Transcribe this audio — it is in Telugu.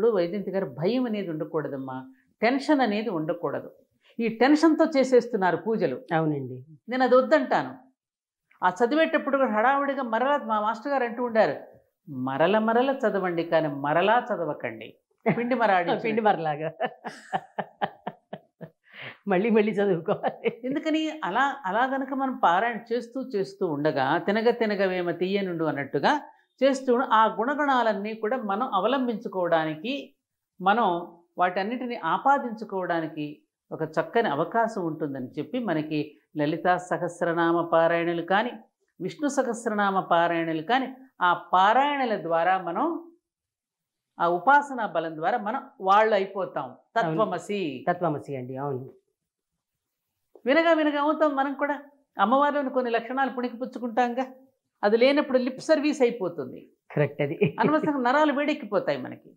చేసేటప్పుడు వైజయంతి గారు భయం అనేది ఉండకూడదమ్మా, టెన్షన్ అనేది ఉండకూడదు. ఈ టెన్షన్తో చేసేస్తున్నారు పూజలు. అవునండి. నేను అది వద్దంటాను. ఆ చదివేటప్పుడు కూడా హడావుడిగా మరలా మా మాస్టర్ గారు అంటూ ఉండారు, మరల మరల చదవండి కానీ మరలా చదవకండి. పిండి మరాడి పిండి మరలాగా మళ్ళీ మళ్ళీ చదువుకోవాలి. ఎందుకని అలా అలా గనక మనం పారాయణ చేస్తూ చేస్తూ ఉండగా తినగ తినగవేమ తీయనుండు అన్నట్టుగా చేస్తూ ఆ గుణగణాలన్నీ కూడా మనం అవలంబించుకోవడానికి, మనం వాటన్నిటిని ఆపాదించుకోవడానికి ఒక చక్కని అవకాశం ఉంటుందని చెప్పి మనకి లలితా సహస్రనామ పారాయణలు కానీ, విష్ణు సహస్రనామ పారాయణలు కానీ, ఆ పారాయణల ద్వారా మనం ఆ ఉపాసనా బలం ద్వారా మనం వాళ్ళు అయిపోతాం. తత్వమసి తత్వమసి అండి. అవును. వినగా వినగా అవుతాం మనం కూడా. అమ్మవారిలోని కొన్ని లక్షణాలు పుణికిపుచ్చుకుంటాంగా. అది లేనప్పుడు లిప్ సర్వీస్ అయిపోతుంది. కరెక్ట్ అది. అనవసరంగా నరాలు వేడెక్కిపోతాయి మనకి.